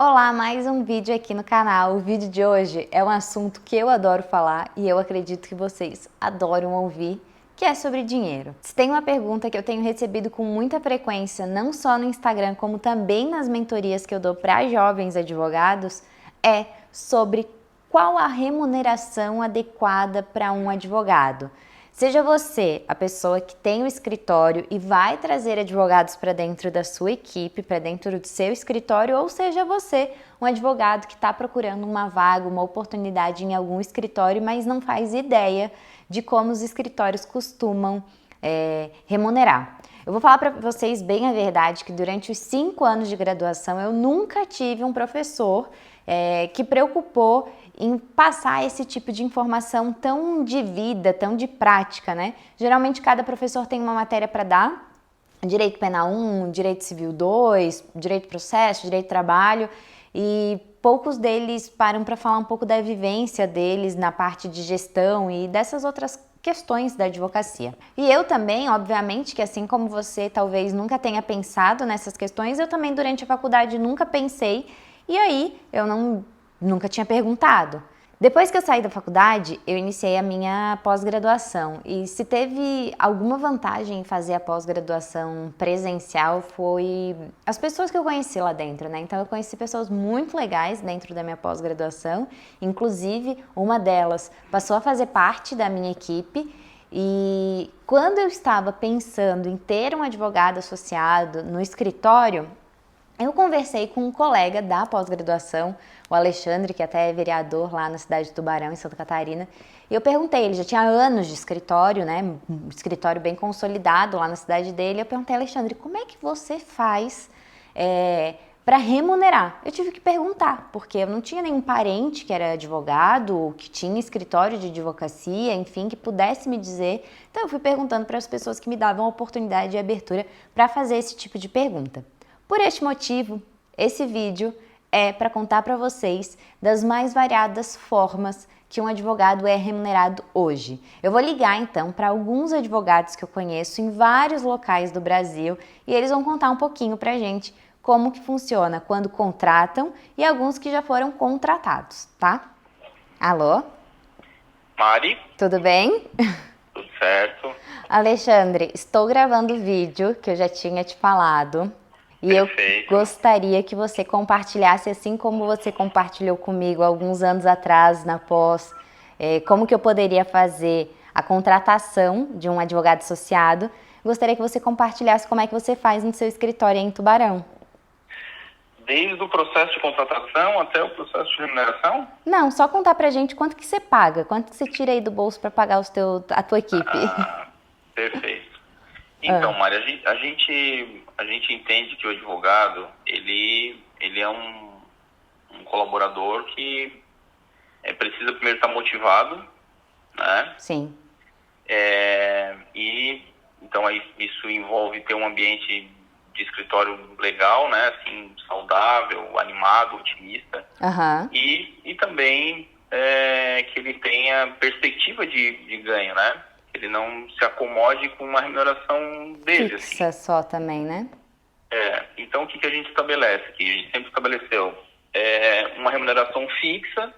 Olá, mais um vídeo aqui no canal. O vídeo de hoje é um assunto que eu adoro falar e eu acredito que vocês adoram ouvir, que é sobre dinheiro. Se tem uma pergunta que eu tenho recebido com muita frequência, não só no Instagram, como também nas mentorias que eu dou para jovens advogados, é sobre qual a remuneração adequada para um advogado. Seja você a pessoa que tem o escritório e vai trazer advogados para dentro da sua equipe, para dentro do seu escritório, ou seja você um advogado que está procurando uma vaga, uma oportunidade em algum escritório, mas não faz ideia de como os escritórios costumam remunerar. Eu vou falar para vocês bem a verdade que durante os 5 anos de graduação eu nunca tive um professor que preocupou em passar esse tipo de informação tão de vida, tão de prática, né? Geralmente cada professor tem uma matéria para dar, Direito Penal 1, Direito Civil 2, Direito Processo, Direito Trabalho, e poucos deles param para falar um pouco da vivência deles na parte de gestão e dessas outras questões da advocacia. E eu também, obviamente, que assim como você talvez nunca tenha pensado nessas questões, eu também durante a faculdade nunca pensei, e aí eu nunca tinha perguntado. Depois que eu saí da faculdade, eu iniciei a minha pós-graduação e se teve alguma vantagem em fazer a pós-graduação presencial foi as pessoas que eu conheci lá dentro, né? Então eu conheci pessoas muito legais dentro da minha pós-graduação, inclusive uma delas passou a fazer parte da minha equipe e quando eu estava pensando em ter um advogado associado no escritório, eu conversei com um colega da pós-graduação, o Alexandre, que até é vereador lá na cidade de Tubarão, em Santa Catarina, e eu perguntei, ele já tinha anos de escritório, né, um escritório bem consolidado lá na cidade dele, eu perguntei, Alexandre, como é que você faz para remunerar? Eu tive que perguntar, porque eu não tinha nenhum parente que era advogado, que tinha escritório de advocacia, enfim, que pudesse me dizer, então eu fui perguntando para as pessoas que me davam a oportunidade de abertura para fazer esse tipo de pergunta. Por este motivo, esse vídeo é para contar para vocês das mais variadas formas que um advogado é remunerado hoje. Eu vou ligar então para alguns advogados que eu conheço em vários locais do Brasil e eles vão contar um pouquinho para a gente como que funciona quando contratam e alguns que já foram contratados, tá? Alô? Mari? Tudo bem? Tudo certo. Alexandre, estou gravando o vídeo que eu já tinha te falado. E Perfeito. eu gostaria que você compartilhasse, assim como você compartilhou comigo alguns anos atrás na pós, como que eu poderia fazer a contratação de um advogado associado. Gostaria que você compartilhasse como é que você faz no seu escritório em Tubarão. Desde o processo de contratação até o processo de remuneração? Não, só contar pra gente quanto que você paga, quanto que você tira aí do bolso para pagar a tua equipe. Perfeito. Então, Mari, a gente entende que o advogado, ele é um colaborador que precisa primeiro estar motivado, né? Sim. E então isso envolve ter um ambiente de escritório legal, né? Assim, saudável, animado, otimista. Uhum. E também que ele tenha perspectiva de ganho, né? Que ele não se acomode com uma remuneração dele. Fixa assim. só também, né? Então o que a gente estabelece aqui? A gente sempre estabeleceu uma remuneração fixa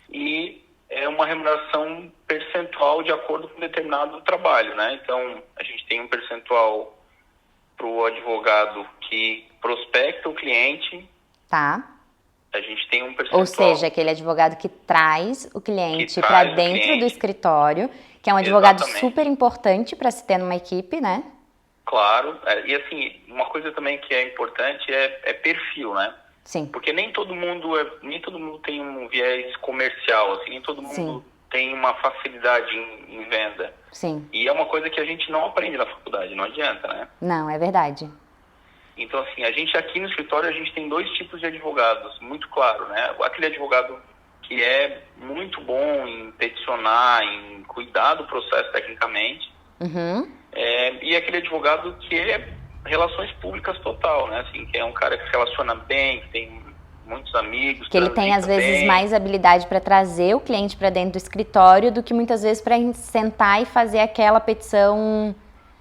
e uma remuneração percentual de acordo com determinado trabalho, né? Então a gente tem um percentual para o advogado que prospecta o cliente. Tá. A gente tem um percentual... Ou seja, aquele advogado que traz o cliente para dentro do escritório, que é um advogado super importante para se ter numa equipe, né? Claro. E assim, uma coisa também que é importante é perfil, né? Sim. Porque nem todo mundo tem um viés comercial, assim, nem todo mundo tem uma facilidade em venda. Sim. E é uma coisa que a gente não aprende na faculdade, não adianta, né? Não, é verdade. Então, assim, a gente aqui no escritório, a gente tem 2 tipos de advogados, muito claro, né? Aquele advogado que é muito bom em peticionar, em cuidar do processo tecnicamente, e aquele advogado que é relações públicas total, né? Assim, que é um cara que se relaciona bem, que tem muitos amigos. Que ele tem, às vezes, mais habilidade para trazer o cliente para dentro do escritório do que muitas vezes para sentar e fazer aquela petição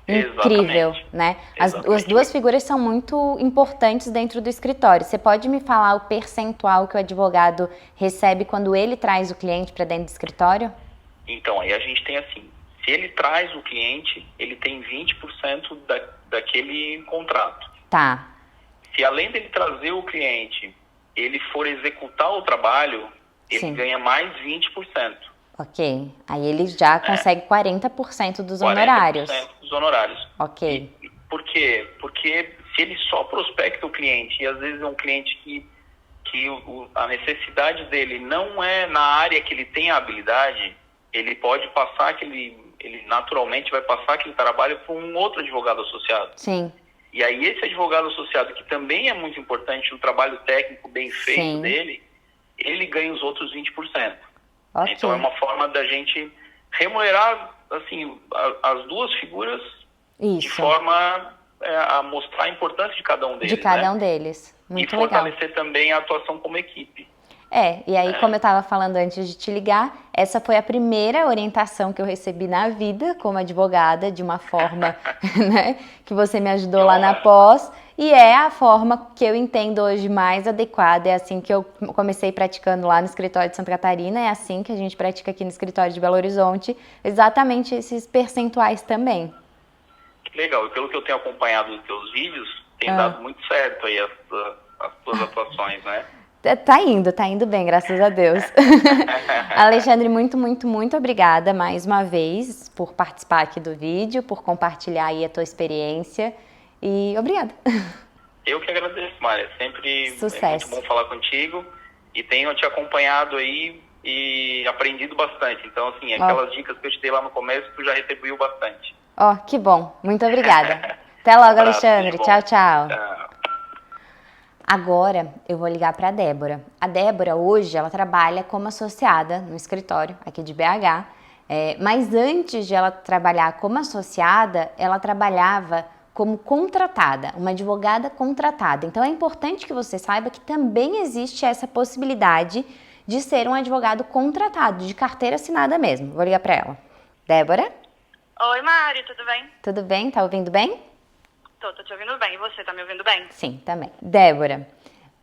incrível, né? As duas figuras são muito importantes dentro do escritório. Você pode me falar o percentual que o advogado recebe quando ele traz o cliente para dentro do escritório? Então, aí a gente tem assim, se ele traz o cliente, ele tem 20% daquele contrato. Tá. Se além dele trazer o cliente, ele for executar o trabalho, ele ganha mais 20%. Ok. Aí ele já consegue 40% dos honorários. 40% dos honorários. Ok. Por quê? Porque se ele só prospecta o cliente, e às vezes é um cliente que a necessidade dele não é na área que ele tem a habilidade, ele pode passar ele naturalmente vai passar aquele trabalho para um outro advogado associado. Sim. E aí esse advogado associado, que também é muito importante no trabalho técnico bem feito dele, ele ganha os outros 20%. Okay. Então é uma forma da gente remunerar assim, as duas figuras de forma a mostrar a importância de cada um deles. De cada um deles. Muito legal. E fortalecer também a atuação como equipe. E aí, como eu estava falando antes de te ligar, essa foi a primeira orientação que eu recebi na vida como advogada, de uma forma né, que você me ajudou lá na pós, e é a forma que eu entendo hoje mais adequada, é assim que eu comecei praticando lá no escritório de Santa Catarina, é assim que a gente pratica aqui no escritório de Belo Horizonte, exatamente esses percentuais também. Legal, e pelo que eu tenho acompanhado nos teus vídeos, tem dado muito certo aí as tuas atuações, né? Tá indo bem, graças a Deus. Alexandre, muito, muito, muito obrigada mais uma vez por participar aqui do vídeo, por compartilhar aí a tua experiência e obrigada. Eu que agradeço, Mária. Sempre Sucesso. É muito bom falar contigo e tenho te acompanhado aí e aprendido bastante. Então, assim, aquelas dicas que eu te dei lá no começo, tu já retribuiu bastante. Que bom. Muito obrigada. Até logo, Alexandre. Tchau, tchau. Agora eu vou ligar para a Débora. A Débora hoje ela trabalha como associada no escritório aqui de BH, mas antes de ela trabalhar como associada, ela trabalhava como contratada, uma advogada contratada. Então é importante que você saiba que também existe essa possibilidade de ser um advogado contratado, de carteira assinada mesmo. Vou ligar para ela. Débora? Oi, Mari, tudo bem? Tudo bem? Tá ouvindo bem? Tô te ouvindo bem. E você, tá me ouvindo bem? Sim, também. Débora,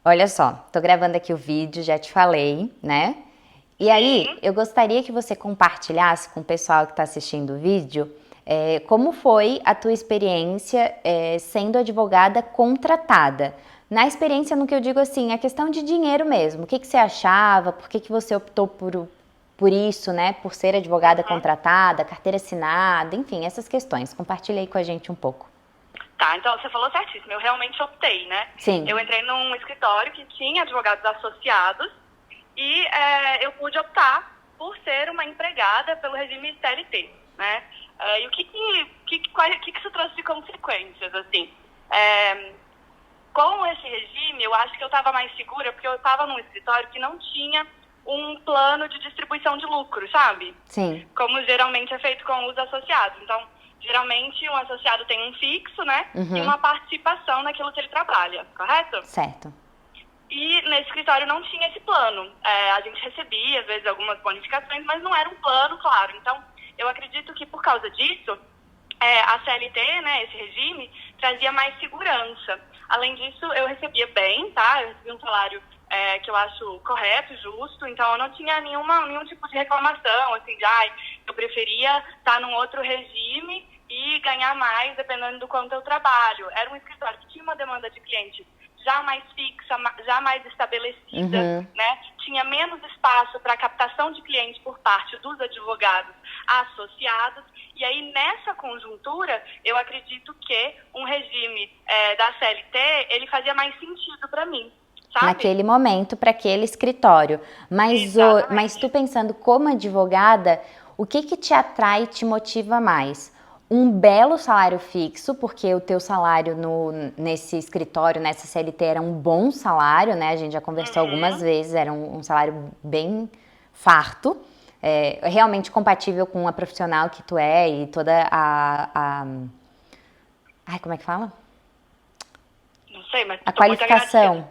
olha só, tô gravando aqui o vídeo, já te falei, né? E aí, eu gostaria que você compartilhasse com o pessoal que tá assistindo o vídeo como foi a tua experiência sendo advogada contratada. Na experiência, no que eu digo assim, a questão de dinheiro mesmo. O que você achava? Por que você optou por isso, né? Por ser advogada contratada, carteira assinada, enfim, essas questões. Compartilha aí com a gente um pouco. Tá, então você falou certíssimo, eu realmente optei, né? Sim. Eu entrei num escritório que tinha advogados associados e eu pude optar por ser uma empregada pelo regime CLT, né? E o que isso trouxe de consequências, assim? Com esse regime, eu acho que eu estava mais segura porque eu estava num escritório que não tinha um plano de distribuição de lucro, sabe? Sim. Como geralmente é feito com os associados. Então, geralmente, um associado tem um fixo, né? E uma participação naquilo que ele trabalha, correto? Certo. E nesse escritório não tinha esse plano. A gente recebia, às vezes, algumas bonificações, mas não era um plano, claro. Então, eu acredito que, por causa disso, a CLT, né, esse regime, trazia mais segurança. Além disso, eu recebia bem, tá? Eu recebia um salário que eu acho correto, justo, então eu não tinha nenhum tipo de reclamação, assim, de eu preferia estar num outro regime e ganhar mais dependendo do quanto eu trabalho. Era um escritório que tinha uma demanda de cliente já mais fixa, já mais estabelecida, né? Tinha menos espaço para captação de clientes por parte dos advogados associados, e aí nessa conjuntura eu acredito que um regime da CLT, ele fazia mais sentido para mim. Sabe? Naquele momento, para aquele escritório. Mas tu pensando como advogada, o que te atrai e te motiva mais? Um belo salário fixo, porque o teu salário nesse escritório, nessa CLT, era um bom salário, né? A gente já conversou algumas vezes, era um salário bem farto, realmente compatível com a profissional que tu é e toda como é que fala? Sei, mas a qualificação,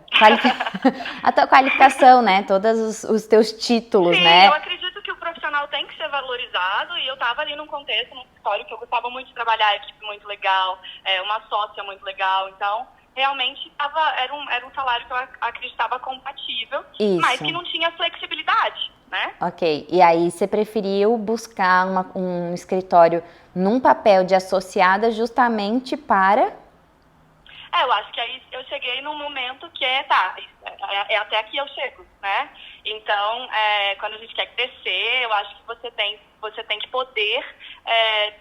a tua qualificação, né? Todos os teus títulos, Sim, né? Eu acredito que o profissional tem tem que ser valorizado, e eu estava ali num contexto, num escritório que eu gostava muito de trabalhar, a equipe muito legal, uma sócia muito legal, então realmente era um salário que eu acreditava compatível, mas que não tinha flexibilidade, né? Ok, e aí você preferiu buscar um escritório num papel de associada justamente para... Eu acho que aí eu cheguei num momento que é até aqui eu chego, né? Então, quando a gente quer crescer, eu acho que você tem que poder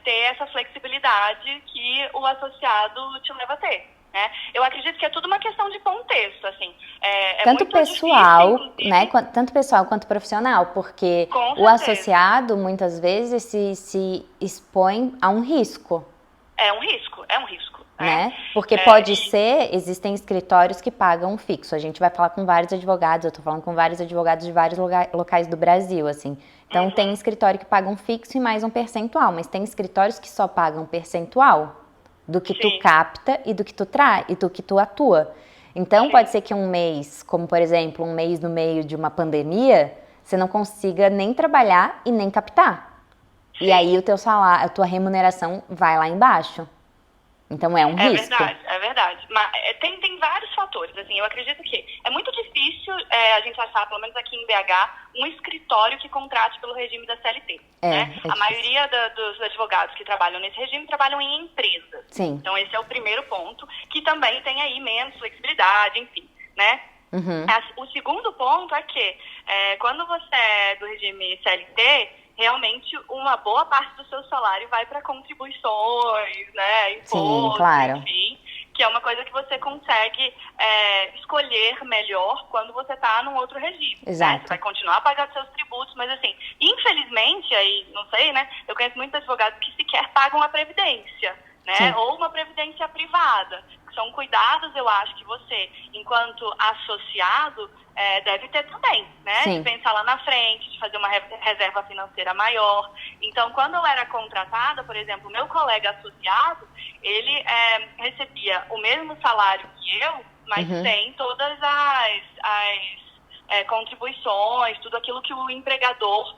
ter essa flexibilidade que o associado te leva a ter, né? Eu acredito que é tudo uma questão de contexto, assim. Tanto muito pessoal, difícil, né? Tanto pessoal quanto profissional, porque o associado, muitas vezes, se expõe a um risco. É um risco. Né? Porque existem escritórios que pagam fixo. A gente vai falar com vários advogados, eu tô falando com vários advogados de vários locais do Brasil, assim. Então, tem escritório que pagam fixo e mais um percentual, mas tem escritórios que só pagam percentual do que tu capta e do que tu e do que tu atua. Então, pode ser que um mês, como por exemplo, um mês no meio de uma pandemia, você não consiga nem trabalhar e nem captar. E aí o teu salário, a tua remuneração vai lá embaixo. Então é um risco. É verdade. Mas tem vários fatores. Assim, eu acredito que é muito difícil a gente achar, pelo menos aqui em BH, um escritório que contrate pelo regime da CLT. Né? A maioria dos advogados que trabalham nesse regime trabalham em empresas. Sim. Então esse é o primeiro ponto, que também tem aí menos flexibilidade, enfim, né? O segundo ponto é que quando você é do regime CLT, realmente uma boa parte do seu salário vai para contribuições, né, impostos, enfim, que é uma coisa que você consegue escolher melhor quando você está num outro regime. Exato. Né? Você vai continuar a pagar seus tributos, mas assim, infelizmente, aí, não sei, né, eu conheço muitos advogados que sequer pagam a previdência, né, ou uma previdência privada. São cuidados, eu acho, que você, enquanto associado, deve ter também, né? De pensar lá na frente, de fazer uma reserva financeira maior. Então, quando eu era contratada, por exemplo, meu colega associado, ele recebia o mesmo salário que eu, mas sem todas as contribuições, tudo aquilo que o empregador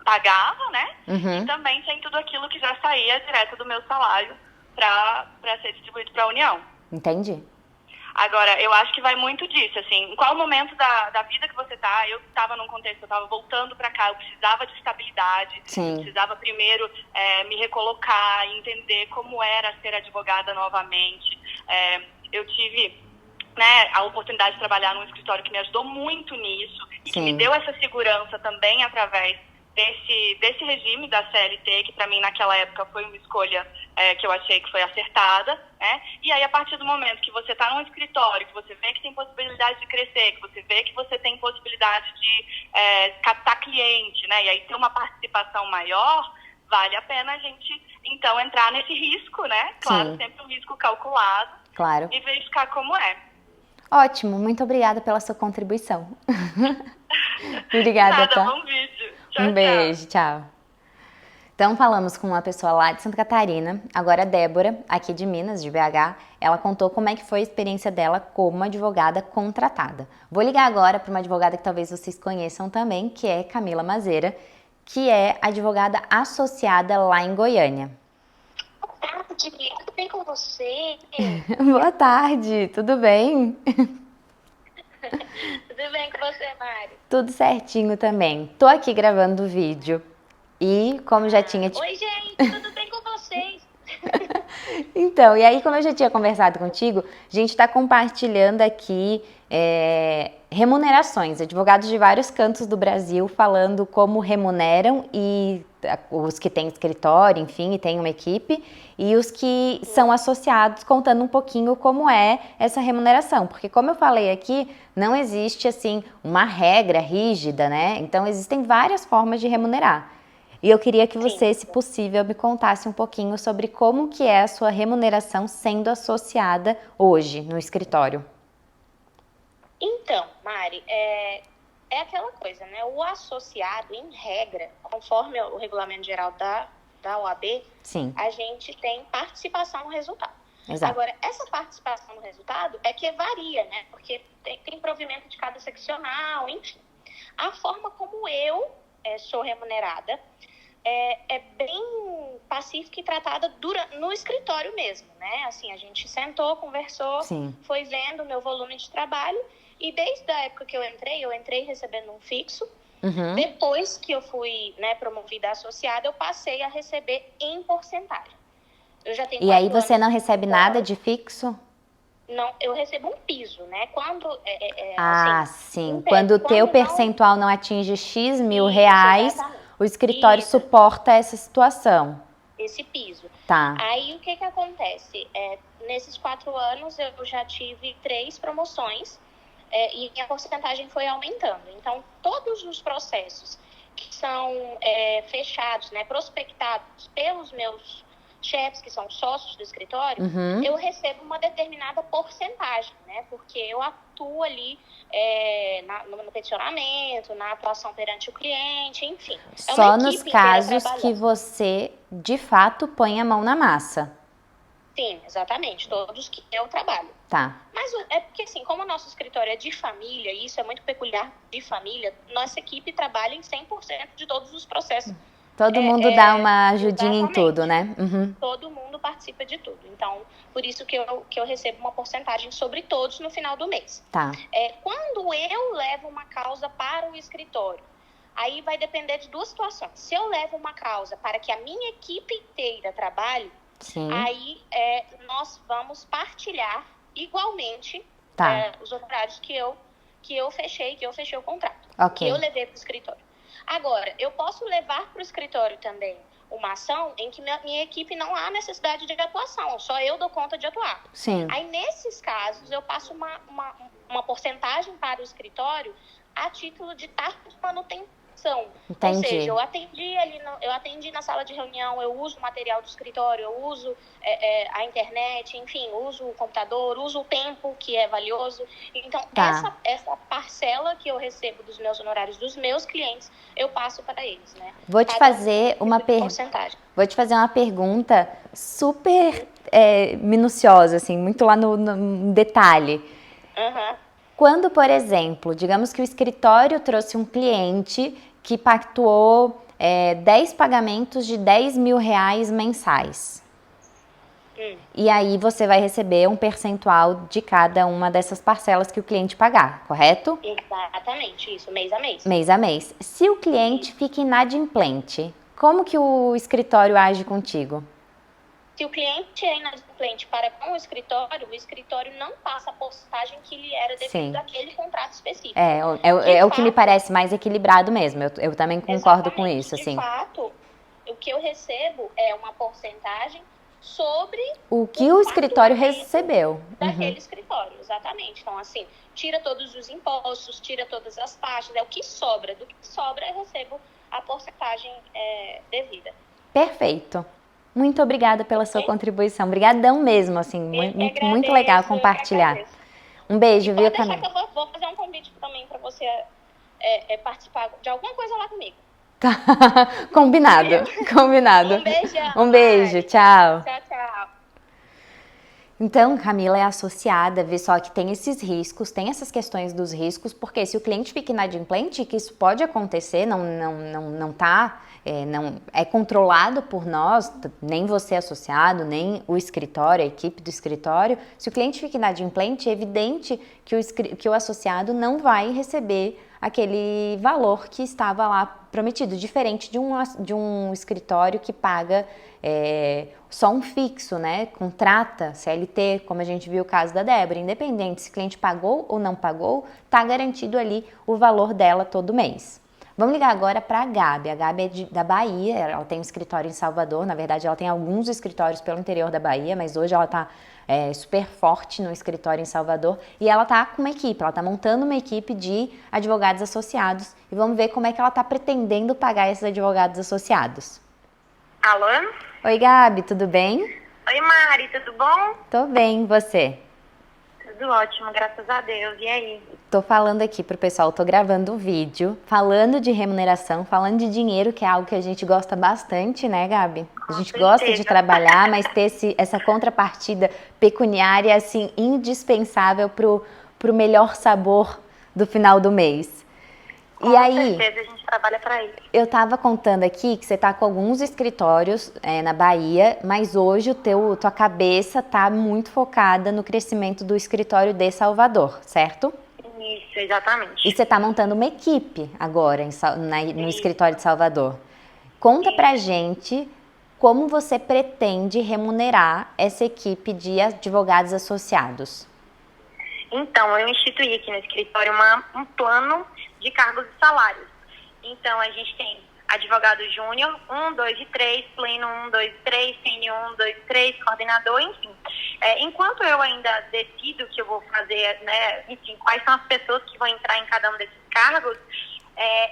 pagava, né? E também sem tudo aquilo que já saía direto do meu salário para ser distribuído para a União. Entendi. Agora, eu acho que vai muito disso, assim, em qual momento da vida que você tá. Eu estava num contexto, eu estava voltando para cá, eu precisava de estabilidade, eu precisava primeiro me recolocar, entender como era ser advogada novamente. Eu tive, né, a oportunidade de trabalhar num escritório que me ajudou muito nisso e que me deu essa segurança também através desse regime da CLT, que para mim naquela época foi uma escolha que eu achei que foi acertada, né? E aí, a partir do momento que você está num escritório, que você vê que tem possibilidade de crescer, que você vê que você tem possibilidade de captar cliente, né? E aí ter uma participação maior, vale a pena a gente, então, entrar nesse risco, né? Claro, sempre um risco calculado. Claro. E verificar como é. Ótimo, muito obrigada pela sua contribuição. Obrigada, Nada, tá? bom vídeo. Tchau, Um beijo, tchau. Então falamos com uma pessoa lá de Santa Catarina, agora a Débora, aqui de Minas, de BH, ela contou como é que foi a experiência dela como advogada contratada. Vou ligar agora para uma advogada que talvez vocês conheçam também, que é Camila Mazeira, que é advogada associada lá em Goiânia. Boa tarde, tudo bem com você? Boa tarde, tudo bem? Tudo bem com você, Mari? Tudo certinho também. Tô aqui gravando o vídeo e como já tinha... Oi, gente, tudo bem com vocês? Então, e aí como eu já tinha conversado contigo, a gente está compartilhando aqui remunerações, advogados de vários cantos do Brasil falando como remuneram e os que têm escritório, enfim, e têm uma equipe, e os que são associados contando um pouquinho como é essa remuneração, porque como eu falei aqui, não existe assim uma regra rígida, né? Então existem várias formas de remunerar. E eu queria que você, se possível, me contasse um pouquinho sobre como que é a sua remuneração sendo associada hoje no escritório. Então, Mari, é aquela coisa, né? O associado, em regra, conforme o regulamento geral da OAB, a gente tem participação no resultado. Exato. Agora, essa participação no resultado é que varia, né? Porque tem provimento de cada seccional, enfim. A forma como eu sou remunerada, é bem pacífica e tratada no escritório mesmo, né? Assim, a gente sentou, conversou, Sim. foi vendo o meu volume de trabalho, e desde a época que eu entrei recebendo um fixo. Uhum. Depois que eu fui, né, promovida a associada, eu passei a receber em porcentagem. Eu já tenho E aí você não recebe nada de fixo? Não, eu recebo um piso, né? Quando sim. Quando o teu percentual não atinge X mil reais, exatamente. o escritório suporta essa situação. Esse piso. Tá. Aí o que acontece? Nesses 4 anos eu já tive 3 promoções e a porcentagem foi aumentando. Então, todos os processos que são fechados, né, prospectados pelos meus chefes, que são sócios do escritório, eu recebo uma determinada porcentagem, né? Porque eu atuo ali no peticionamento, na atuação perante o cliente, enfim. Só nos casos que você, de fato, põe a mão na massa. Sim, exatamente. Todos que eu trabalho. Tá. Mas é porque, assim, como o nosso escritório é de família, e isso é muito peculiar de família, nossa equipe trabalha em 100% de todos os processos. Todo mundo dá uma ajudinha em tudo, né? Todo mundo participa de tudo. Então, por isso que eu recebo uma porcentagem sobre todos no final do mês. Tá. Quando eu levo uma causa para o escritório, aí vai depender de 2 situações. Se eu levo uma causa para que a minha equipe inteira trabalhe, sim, aí nós vamos partilhar igualmente os honorários que eu fechei o contrato. Ok. Que eu levei para o escritório. Agora, eu posso levar para o escritório também uma ação em que minha equipe não há necessidade de atuação, só eu dou conta de atuar. Sim. Aí, nesses casos, eu passo uma porcentagem para o escritório a título de taxa de manutenção. Entendi. Ou seja, eu atendi na sala de reunião, eu uso o material do escritório, eu uso a internet, enfim, uso o computador, uso o tempo, que é valioso. Então, essa parcela que eu recebo dos meus honorários dos meus clientes, eu passo para eles, né? Vou te fazer uma pergunta super minuciosa, assim, muito lá no detalhe. Quando, por exemplo, digamos que o escritório trouxe um cliente que pactuou 10 pagamentos de 10 mil reais mensais. E aí você vai receber um percentual de cada uma dessas parcelas que o cliente pagar, correto? Exatamente, isso, mês a mês. Mês a mês. Se o cliente fica inadimplente, como que o escritório age contigo? Se o cliente é inadimplente para com o escritório não passa a porcentagem que lhe era devido àquele contrato específico. É o que me parece mais equilibrado mesmo. Eu também concordo com isso. De fato, o que eu recebo é uma porcentagem sobre o que o escritório recebeu. Daquele escritório, exatamente. Então, assim, tira todos os impostos, tira todas as taxas, o que sobra. Do que sobra, eu recebo a porcentagem devida. Perfeito. Muito obrigada pela sua contribuição. Obrigadão mesmo, assim, muito legal compartilhar. Um beijo, viu, Camila? Pode deixar que eu vou fazer um convite também para você participar de alguma coisa lá comigo. Tá, combinado. Um beijão. Um beijo, tchau. Tchau. Então, Camila é associada, vê só que tem esses riscos, tem essas questões dos riscos, porque se o cliente fica inadimplente, que isso pode acontecer, não é controlado por nós, nem você associado, nem o escritório, a equipe do escritório. Se o cliente fica inadimplente, é evidente que o associado não vai receber aquele valor que estava lá prometido, diferente de um escritório que paga só um fixo, né? Contrata CLT, como a gente viu o caso da Débora, independente se o cliente pagou ou não pagou, tá garantido ali o valor dela todo mês. Vamos ligar agora para a Gabi. A Gabi é da Bahia, ela tem um escritório em Salvador, na verdade ela tem alguns escritórios pelo interior da Bahia, mas hoje ela está super forte no escritório em Salvador e ela está com uma equipe, ela está montando uma equipe de advogados associados e vamos ver como é que ela está pretendendo pagar esses advogados associados. Alô? Oi, Gabi, tudo bem? Oi, Mari, tudo bom? Tô bem, e você? Tudo ótimo, graças a Deus. E aí? Tô falando aqui pro pessoal, tô gravando um vídeo, falando de remuneração, falando de dinheiro, que é algo que a gente gosta bastante, né, Gabi? A gente gosta de trabalhar, mas ter essa contrapartida pecuniária, assim, indispensável pro melhor sabor do final do mês. E aí, certeza, a gente trabalha para isso. Eu estava contando aqui que você está com alguns escritórios na Bahia, mas hoje tua cabeça está muito focada no crescimento do escritório de Salvador, certo? Isso, exatamente. E você está montando uma equipe agora no escritório de Salvador. Conta pra gente como você pretende remunerar essa equipe de advogados associados. Então, eu instituí aqui no escritório um plano de cargos e salários. Então, a gente tem advogado júnior, 1, 2 e 3, pleno 1, 2 e 3, sênior 1, 2 e 3, coordenador, enfim. Enquanto eu ainda decido o que eu vou fazer, né, enfim, quais são as pessoas que vão entrar em cada um desses cargos,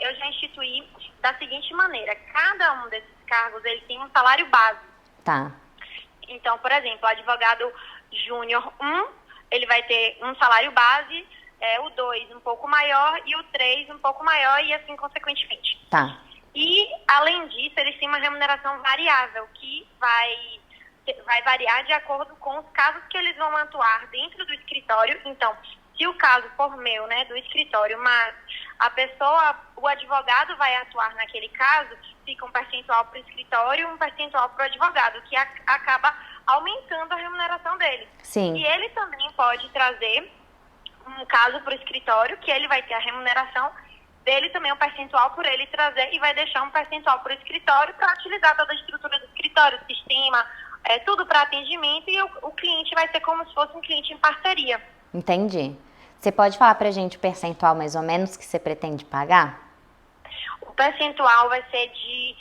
eu já instituí da seguinte maneira: cada um desses cargos, ele tem um salário base. Tá. Então, por exemplo, o advogado júnior 1, ele vai ter um salário base, o 2 um pouco maior e o 3 um pouco maior e assim consequentemente. Tá. E, além disso, eles têm uma remuneração variável que vai variar de acordo com os casos que eles vão atuar dentro do escritório. Então, se o caso for meu, né, do escritório, mas o advogado vai atuar naquele caso, fica um percentual para o escritório e um percentual para o advogado, que acaba aumentando a remuneração dele. Sim. E ele também pode trazer um caso para o escritório, que ele vai ter a remuneração dele também, um percentual por ele trazer, e vai deixar um percentual para o escritório para utilizar toda a estrutura do escritório, sistema, tudo para atendimento, e o cliente vai ser como se fosse um cliente em parceria. Entendi. Você pode falar pra gente o percentual mais ou menos que você pretende pagar? O percentual vai ser de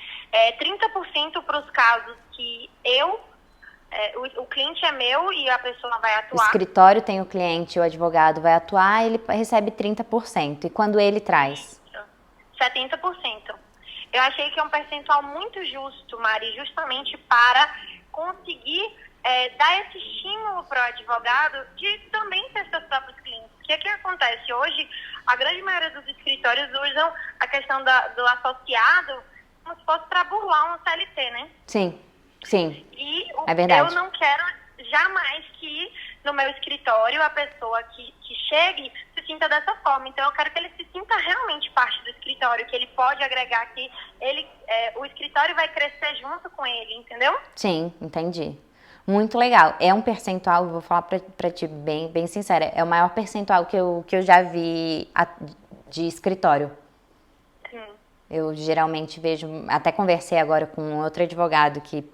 30% para os casos que o cliente é meu e a pessoa vai atuar. O escritório tem o cliente e o advogado vai atuar, ele recebe 30%. E quando ele traz? 70%. Eu achei que é um percentual muito justo, Mari, justamente para conseguir dar esse estímulo para o advogado de também ter seus próprios clientes. O que acontece? Hoje, a grande maioria dos escritórios usam a questão do associado como se fosse para burlar um CLT, né? Sim, sim. E é verdade. Eu não quero jamais que no meu escritório a pessoa que chegue se sinta dessa forma. Então, eu quero que ele se sinta realmente parte do escritório, que ele pode agregar, que o escritório vai crescer junto com ele, entendeu? Sim, entendi. Muito legal. É um percentual, vou falar pra ti bem sincera, é o maior percentual que eu já vi de escritório. Sim. Eu geralmente vejo, até conversei agora com outro advogado que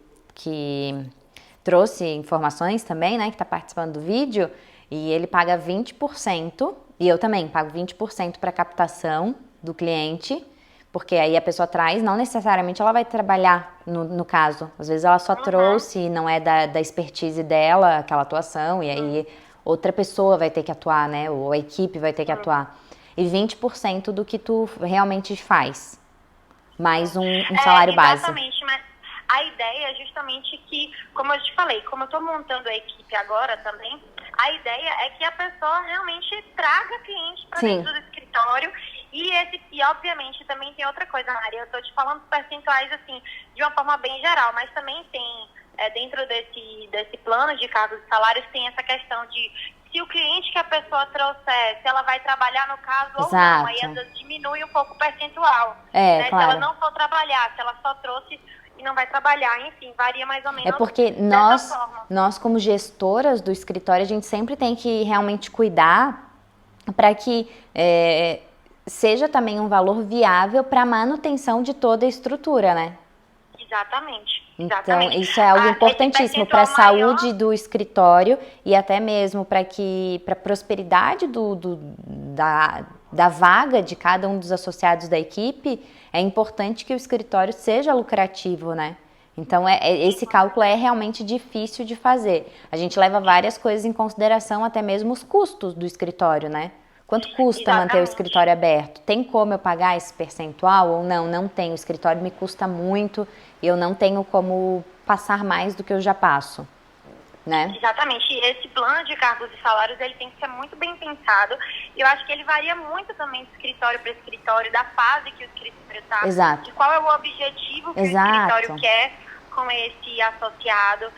trouxe informações também, né, que tá participando do vídeo, e ele paga 20%, e eu também pago 20% para captação do cliente, porque aí a pessoa traz, não necessariamente ela vai trabalhar no caso. Às vezes ela só trouxe e não é da expertise dela, aquela atuação, e aí outra pessoa vai ter que atuar, né? Ou a equipe vai ter que atuar. E 20% do que tu realmente faz. Mais um salário base. Exatamente, mas a ideia é justamente que, como eu te falei, como eu estou montando a equipe agora também, a ideia é que a pessoa realmente traga cliente para dentro do escritório. E obviamente também tem outra coisa, Maria, eu estou te falando percentuais assim, de uma forma bem geral, mas também tem, dentro desse plano de cargos e salários, tem essa questão de se o cliente que a pessoa trouxer, se ela vai trabalhar no caso ou não, aí às vezes diminui um pouco o percentual. Né? Claro. Se ela não for trabalhar, se ela só trouxe e não vai trabalhar, enfim, varia mais ou menos. É porque nós como gestoras do escritório, a gente sempre tem que realmente cuidar para que seja também um valor viável para a manutenção de toda a estrutura, né? Exatamente. Então, isso é algo importantíssimo para a saúde do escritório e até mesmo para a prosperidade da vaga de cada um dos associados da equipe. É importante que o escritório seja lucrativo, né? Então, esse cálculo é realmente difícil de fazer. A gente leva várias coisas em consideração, até mesmo os custos do escritório, né? Quanto custa manter o escritório aberto? Tem como eu pagar esse percentual ou não? Não tem. O escritório me custa muito e eu não tenho como passar mais do que eu já passo, né? Exatamente. E esse plano de cargos e salários, ele tem que ser muito bem pensado. E eu acho que ele varia muito também de escritório para escritório, da fase que o escritório está. Exato. De qual é o objetivo que o escritório quer com esse associado.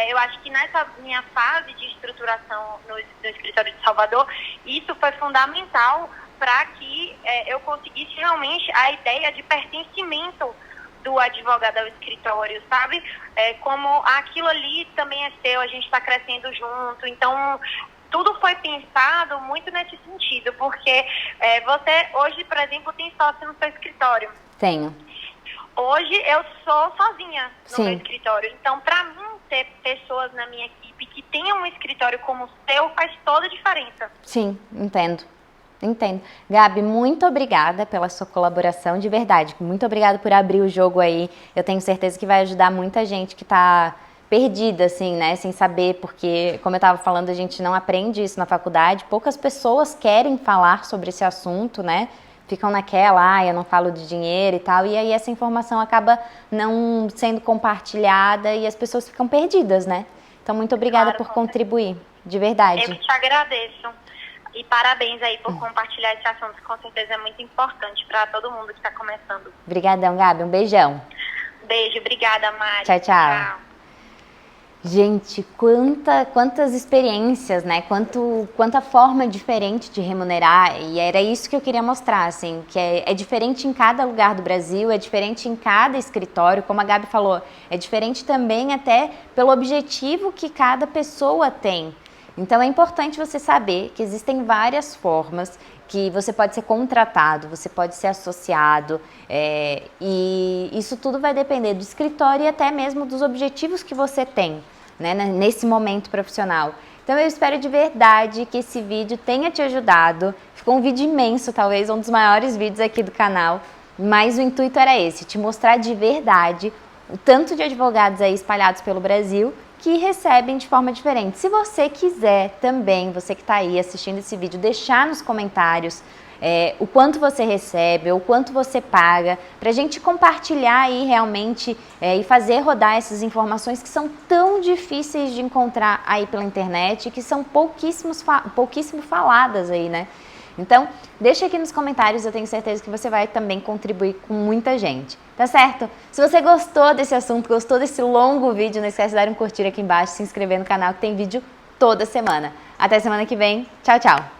Eu acho que nessa minha fase de estruturação no escritório de Salvador, isso foi fundamental para que eu conseguisse realmente a ideia de pertencimento do advogado ao escritório, sabe? Como aquilo ali também é seu, a gente está crescendo junto, então tudo foi pensado muito nesse sentido, porque você hoje, por exemplo, tem sócio no seu escritório. Tenho. Hoje eu sou sozinha no Sim. meu escritório, então para mim ter pessoas na minha equipe que tenham um escritório como o seu faz toda a diferença. Sim, entendo. Gabi, muito obrigada pela sua colaboração, de verdade. Muito obrigada por abrir o jogo aí. Eu tenho certeza que vai ajudar muita gente que tá perdida, assim, né? Sem saber, porque, como eu tava falando, a gente não aprende isso na faculdade. Poucas pessoas querem falar sobre esse assunto, né? Ficam naquela, eu não falo de dinheiro e tal. E aí essa informação acaba não sendo compartilhada e as pessoas ficam perdidas, né? Então, muito obrigada por contribuir, de verdade. Eu que te agradeço. E parabéns aí por compartilhar esse assunto, que com certeza é muito importante para todo mundo que está começando. Obrigadão, Gabi. Um beijão. Beijo, obrigada, Mari. Tchau, tchau. Gente, quantas experiências, né? Quanta forma diferente de remunerar. E era isso que eu queria mostrar, assim, que é diferente em cada lugar do Brasil, é diferente em cada escritório, como a Gabi falou, é diferente também até pelo objetivo que cada pessoa tem. Então é importante você saber que existem várias formas que você pode ser contratado, você pode ser associado, e isso tudo vai depender do escritório e até mesmo dos objetivos que você tem, né, nesse momento profissional. Então eu espero de verdade que esse vídeo tenha te ajudado. Ficou um vídeo imenso, talvez um dos maiores vídeos aqui do canal, mas o intuito era esse, te mostrar de verdade o tanto de advogados aí espalhados pelo Brasil que recebem de forma diferente. Se você quiser também, você que está aí assistindo esse vídeo, deixar nos comentários o quanto você recebe, ou o quanto você paga, para a gente compartilhar aí realmente e fazer rodar essas informações que são tão difíceis de encontrar aí pela internet e que são pouquíssimo faladas aí, né? Então, deixa aqui nos comentários, eu tenho certeza que você vai também contribuir com muita gente, tá certo? Se você gostou desse assunto, gostou desse longo vídeo, não esquece de dar um curtir aqui embaixo, se inscrever no canal que tem vídeo toda semana. Até semana que vem, tchau, tchau!